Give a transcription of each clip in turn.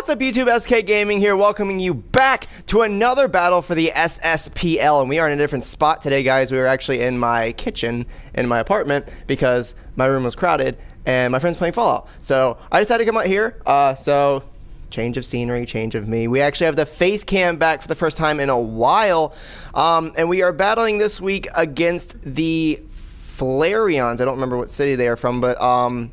What's up YouTube, SK Gaming here, welcoming you back to another battle for the SSPL, and we are in a different spot today, guys. We were actually in my kitchen in my apartment because my room was crowded and my friend's playing Fallout. So I decided to come out here, so change of scenery, change of me. We actually have the face cam back for the first time in a while, and we are battling this week against the Flareons. I don't remember what city they are from, but I'm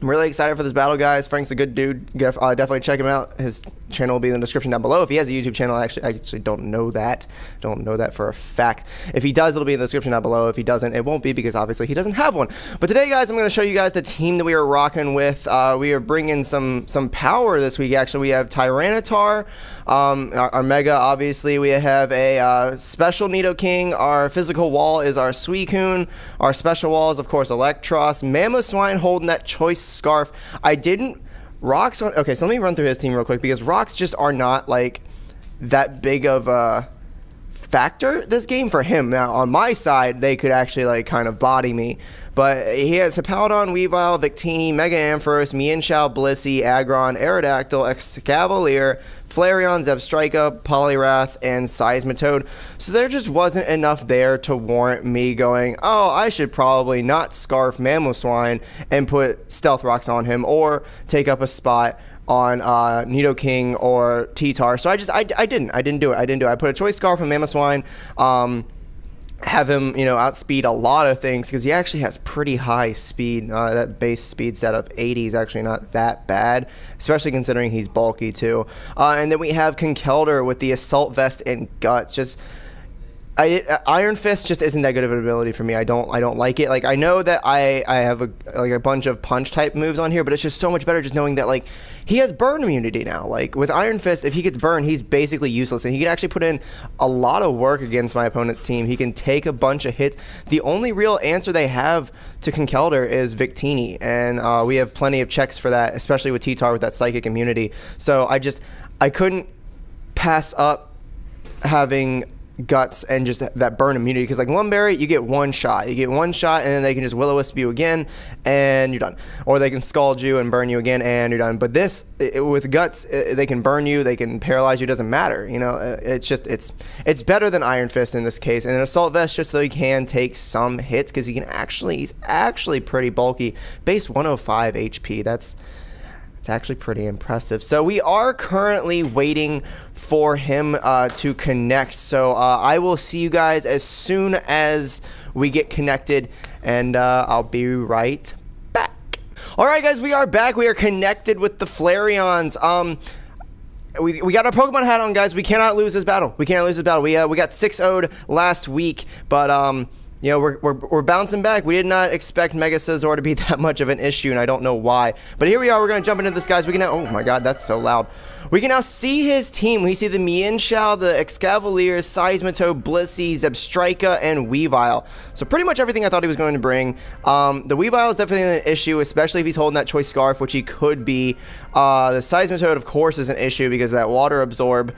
really excited for this battle, guys. Frank's a good dude. Definitely check him out. His channel will be in the description down below. If he has a YouTube channel, I actually don't know that. Don't know that for a fact. If he does, it'll be in the description down below. If he doesn't, it won't be because obviously he doesn't have one. But today, guys, I'm going to show you guys the team that we are rocking with. We are bringing some power this week, actually. We have Tyranitar, our Mega, obviously. We have a special Nidoking. Our physical wall is our Suicune. Our special wall is, of course, Electros. Mamoswine holding that choice scarf. I didn't Rocks on. Okay, so let me run through his team real quick because rocks just are not like that big of a factor this game for him. Now on my side, they could actually like kind of body me, but he has Hippowdon, Weavile, Victini, Mega Ampharos, Mienshao, Blissey, Aggron, Aerodactyl, Excavalier, Flareon, Zebstrika, Poliwrath, and Seismitoad. So there just wasn't enough there to warrant me going, oh, I should probably not Scarf Mamoswine and put Stealth Rocks on him or take up a spot on Nidoking or T-Tar. So I didn't do it. I put a Choice Scarf on Mamoswine, have him, you know, outspeed a lot of things because he actually has pretty high speed. That base speed stat of 80 is actually not that bad, especially considering he's bulky too. And then we have Conkeldurr with the Assault Vest and Guts. Just Iron Fist just isn't that good of an ability for me. I don't like it. Like I know that I have a bunch of punch type moves on here, but it's just so much better just knowing that like he has burn immunity now. Like with Iron Fist, if he gets burned, he's basically useless, and he can actually put in a lot of work against my opponent's team. He can take a bunch of hits. The only real answer they have to Conkeldurr is Victini, and we have plenty of checks for that, especially with T-Tar with that psychic immunity. So I couldn't pass up having Guts and just that burn immunity, because like Lumberry, you get one shot and then they can just Will-O-Wisp you again and you're done, or they can Scald you and burn you again and you're done. But this, with Guts, they can burn you, they can paralyze you, doesn't matter, you know. It's better than Iron Fist in this case. And an Assault Vest just so he can take some hits, because he's actually pretty bulky. Base 105 HP, it's actually pretty impressive. So we are currently waiting for him to connect. So I will see you guys as soon as we get connected, and I'll be right back. All right, guys, we are back. We are connected with the Flareons. We got our Pokemon hat on, guys. We cannot lose this battle. We got 6-0'd last week, but you know, we're bouncing back. We did not expect Mega Scizor to be that much of an issue, and I don't know why. But here we are. We're going to jump into this, guys. We can now... Oh, my God. That's so loud. We can now see his team. We see the Mienshao, the Excavalier, Seismitoad, Blissey, Zebstrika, and Weavile. So pretty much everything I thought he was going to bring. The Weavile is definitely an issue, especially if he's holding that Choice Scarf, which he could be. The Seismitoad, of course, is an issue because of that Water Absorb.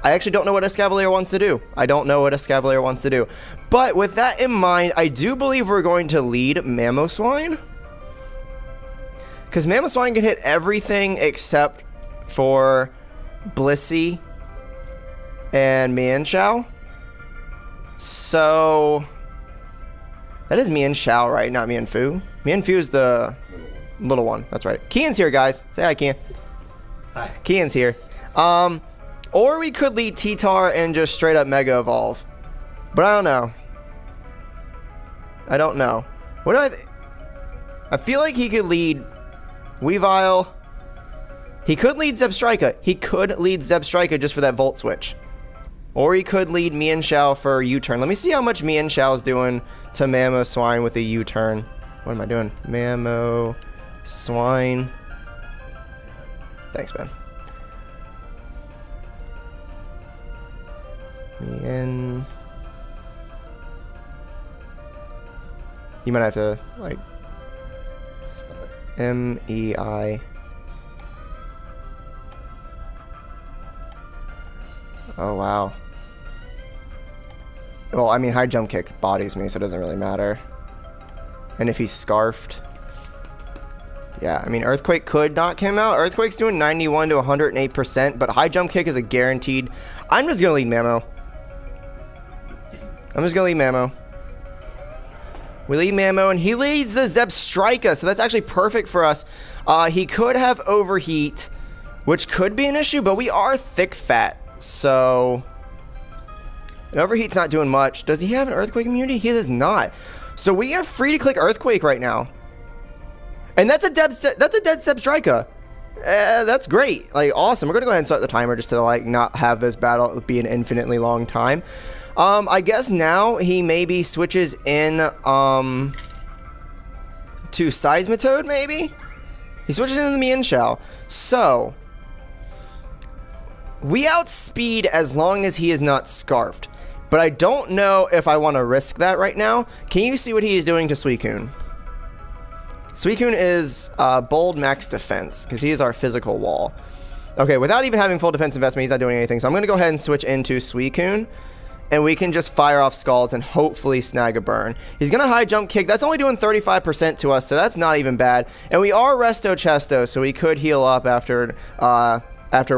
I actually don't know what Excavalier wants to do. But with that in mind, I do believe we're going to lead Mamoswine, because Mamoswine can hit everything except for Blissey and Mienshao. So that is Mienshao, right? Not Mienfoo. Mienfoo is the little one. That's right. Kian's here, guys. Say hi, Kian. Hi. Kian's here. Or we could lead T-Tar and just straight up Mega Evolve. But I don't know. What do I feel like he could lead Weavile. He could lead Zebstrika. Just for that Volt Switch. Or he could lead Mienshao for a U-turn. Let me see how much Mienshao's doing to Mamoswine with a U-turn. What am I doing? Mamoswine. Thanks, man. You might have to like MEI. Oh wow. Well, I mean, high jump kick bodies me, so it doesn't really matter. And if he's scarfed, Yeah, I mean, Earthquake could knock him out. Earthquake's doing 91 to 108%, but high jump kick is a guaranteed. I'm just going to lead Mammo. We lead Mammo, and he leads the Zebstrika, so that's actually perfect for us. He could have Overheat, which could be an issue, but we are thick fat, so... And Overheat's not doing much. Does he have an Earthquake immunity? He does not. So we are free to click Earthquake right now. And that's a dead Zebstrika. That's great. Like, awesome. We're going to go ahead and start the timer just to, like, not have this battle be an infinitely long time. I guess now he maybe switches in, to Seismitoad, maybe? He switches into the Mienshao. So, we outspeed as long as he is not scarfed. But I don't know if I want to risk that right now. Can you see what he is doing to Suicune? Suicune is bold max defense, because he is our physical wall. Okay, without even having full defense investment, he's not doing anything. So I'm going to go ahead and switch into Suicune. And we can just fire off Scalds and hopefully snag a burn. He's going to high jump kick. That's only doing 35% to us, so that's not even bad. And we are Resto Chesto, so we could heal up after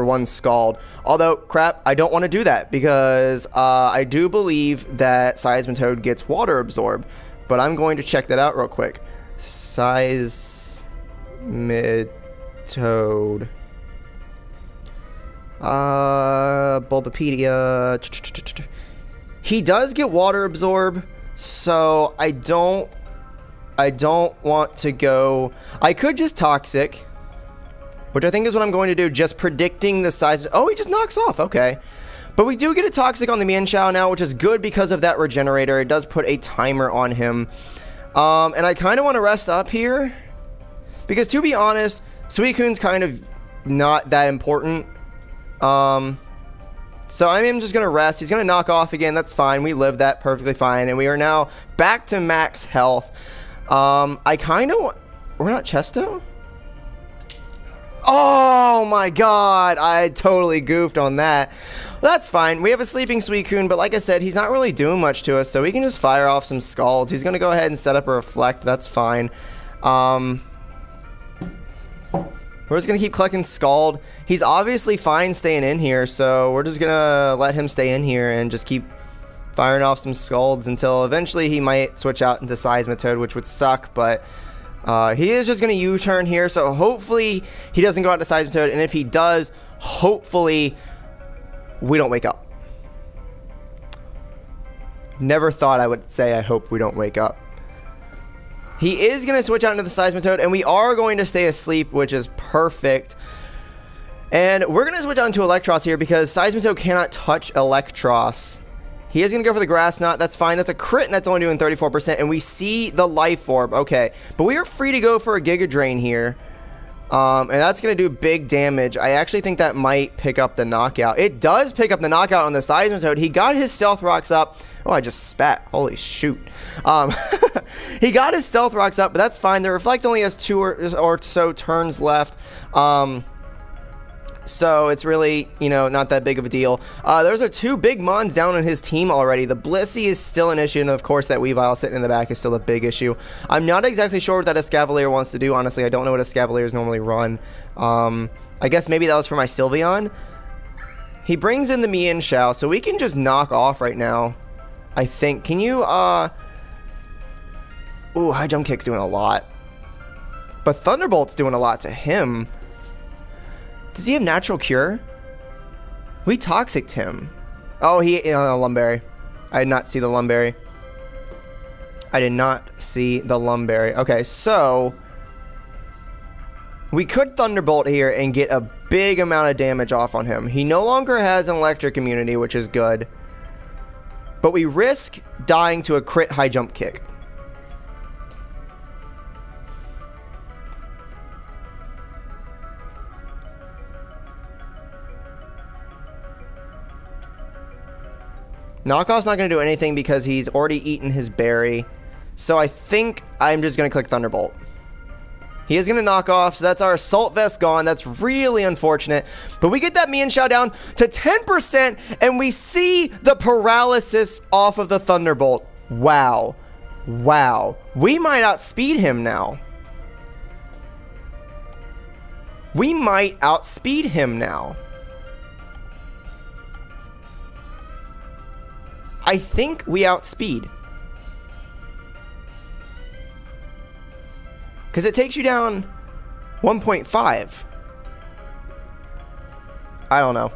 one Scald. Although, crap, I don't want to do that because I do believe that Seismitoad gets Water Absorb. But I'm going to check that out real quick. Seismitoad. Bulbapedia. He does get Water Absorb, so I don't want to go. I could just Toxic, which I think is what I'm going to do, just predicting the size. Oh, he just knocks off. Okay. But we do get a Toxic on the Mienshao now, which is good because of that Regenerator. It does put a timer on him. And I kind of want to rest up here because, to be honest, Suicune's kind of not that important. So I'm just going to rest. He's going to knock off again. That's fine. We lived that perfectly fine. And we are now back to max health. I kind of... We're not Chesto? Oh my god. I totally goofed on that. That's fine. We have a sleeping Suicune, but like I said, he's not really doing much to us, so we can just fire off some Scalds. He's going to go ahead and set up a Reflect. That's fine. We're just going to keep collecting Scald. He's obviously fine staying in here, so we're just going to let him stay in here and just keep firing off some Scalds until eventually he might switch out into Seismitoad, which would suck, but he is just going to U-turn here, so hopefully he doesn't go out to Seismitoad, and if he does, hopefully we don't wake up. Never thought I would say I hope we don't wake up. He is going to switch out into the Seismitoad, and we are going to stay asleep, which is perfect. And we're going to switch out into Electros here because Seismitoad cannot touch Electros. He is going to go for the Grass Knot. That's fine. That's a crit, and that's only doing 34%. And we see the Life Orb. Okay. But we are free to go for a Giga Drain here. And that's going to do big damage. I actually think that might pick up the knockout. It does pick up the knockout on the Seismitoad. He got his Stealth Rocks up. Oh, I just spat. Holy shoot. He got his Stealth Rocks up, but that's fine. The Reflect only has 2 or so turns left. So it's really, you know, not that big of a deal. Those are 2 big Mons down on his team already. The Blissey is still an issue, and of course that Weavile sitting in the back is still a big issue. I'm not exactly sure what that Escavalier wants to do. Honestly, I don't know what Escavaliers normally run. I guess maybe that was for my Sylveon. He brings in the Mienshao, so we can just knock off right now. I think. Can you, Ooh, High Jump Kick's doing a lot. But Thunderbolt's doing a lot to him. Does he have Natural Cure? We Toxic'd him. Oh, he Lumberry. I did not see the Lumberry. Okay, so we could Thunderbolt here and get a big amount of damage off on him. He no longer has an electric immunity, which is good. But we risk dying to a crit High Jump Kick. Knockoff's not going to do anything because he's already eaten his berry. So I think I'm just going to click Thunderbolt. He is going to knock off, so that's our Assault Vest gone. That's really unfortunate. But we get that Mienshao down to 10%, and we see the paralysis off of the Thunderbolt. Wow. Wow. We might outspeed him now. We might outspeed him now. I think we outspeed. Because it takes you down 1.5. I don't know.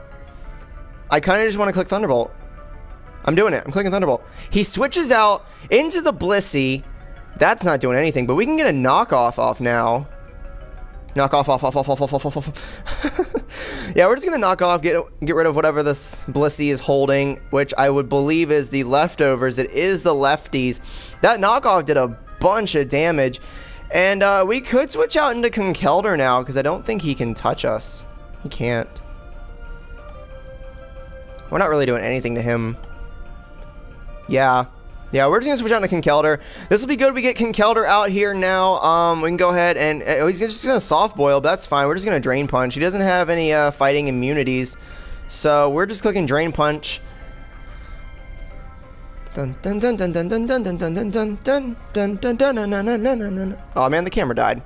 I kind of just want to click Thunderbolt. I'm doing it. I'm clicking Thunderbolt. He switches out into the Blissey. That's not doing anything, but we can get a knockoff off now. Knock off. Yeah, we're just going to knock off, get rid of whatever this Blissey is holding, which I would believe is the leftovers. It is the lefties. That knockoff did a bunch of damage. And we could switch out into Conkeldurr now, because I don't think he can touch us. He can't. We're not really doing anything to him. Yeah, we're just going to switch out to Conkeldurr. This will be good. We get Conkeldurr out here now. We can go ahead and... he's just going to soft boil, but that's fine. We're just going to Drain Punch. He doesn't have any fighting immunities. So we're just clicking Drain Punch. Dun dun dun dun dun dun dun dun dun dun dun dun dun dun dun dun dun. Oh man, the camera died.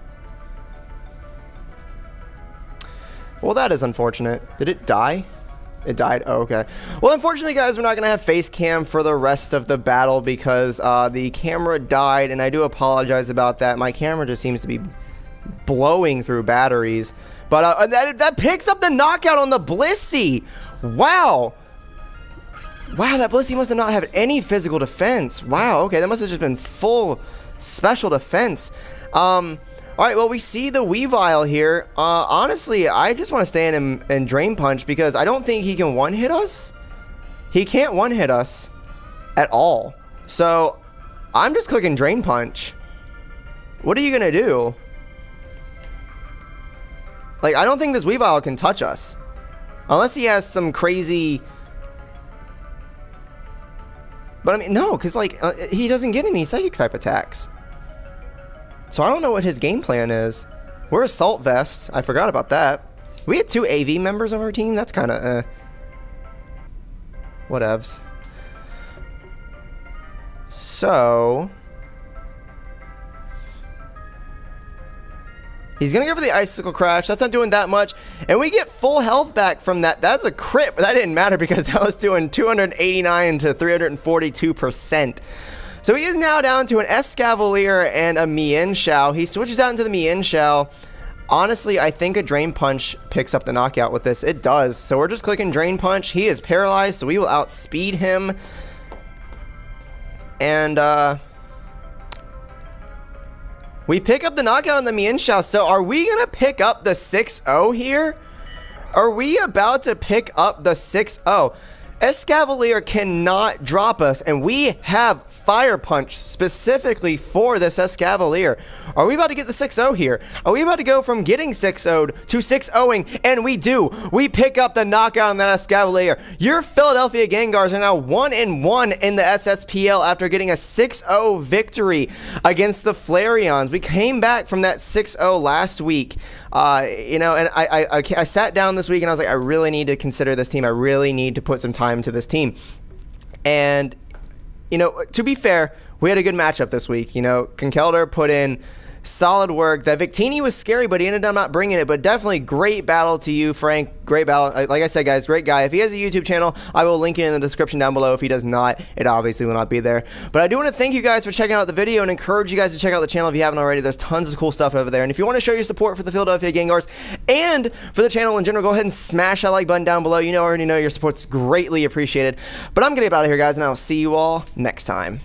Well, that is unfortunate. Did it die? It died. Oh, okay. Well, unfortunately, guys, we're not gonna have face cam for the rest of the battle because the camera died, and I do apologize about that. My camera just seems to be blowing through batteries. But that picks up the knockout on the Blissey. Wow. Wow, that Blissey must have not had any physical defense. Wow, okay, that must have just been full special defense. Alright, well, we see the Weavile here. Honestly, I just want to stay in him and Drain Punch because I don't think he can one-hit us. He can't one-hit us at all. So, I'm just clicking Drain Punch. What are you going to do? Like, I don't think this Weavile can touch us. Unless he has some crazy... But I mean, no, because like he doesn't get any psychic type attacks. So I don't know what his game plan is. We're Assault Vest. I forgot about that. We had 2 AV members of our team. That's kind of whatevs. So he's going to go for the Icicle Crash. That's not doing that much. And we get full health back from that. That's a crit, but that didn't matter because that was doing 289 to 342%. So he is now down to an Escavalier and a Mienshao. He switches out into the Mienshao. Honestly, I think a Drain Punch picks up the knockout with this. It does. So we're just clicking Drain Punch. He is paralyzed, so we will outspeed him. And, we pick up the knockout on the Mienshao. So are we going to pick up the 6-0 here? Are we about to pick up the 6-0? Escavalier cannot drop us, and we have Fire Punch specifically for this Escavalier. Are we about to get the 6-0 here? Are we about to go from getting 6-0'd to 6-0'ing? And we do. We pick up the knockout on that Escavalier. Your Philadelphia Gengars are now 1-1 in the SSPL after getting a 6-0 victory against the Flareons. We came back from that 6-0 last week. You know, and I sat down this week and I was like, I really need to consider this team. I really need to put some time to this team. And, you know, to be fair, we had a good matchup this week. You know, Conkeldurr put in solid work. That Victini was scary, but he ended up not bringing it. But definitely great battle to you, Frank. Great battle. Like I said, guys, great guy. If he has a YouTube channel, I will link it in the description down below. If he does not, it obviously will not be there. But I do want to thank you guys for checking out the video and encourage you guys to check out the channel if you haven't already. There's tons of cool stuff over there. And if you want to show your support for the Philadelphia Gengars and for the channel in general, go ahead and smash that like button down below. You already know your support's greatly appreciated. But I'm going to get out of here, guys, and I'll see you all next time.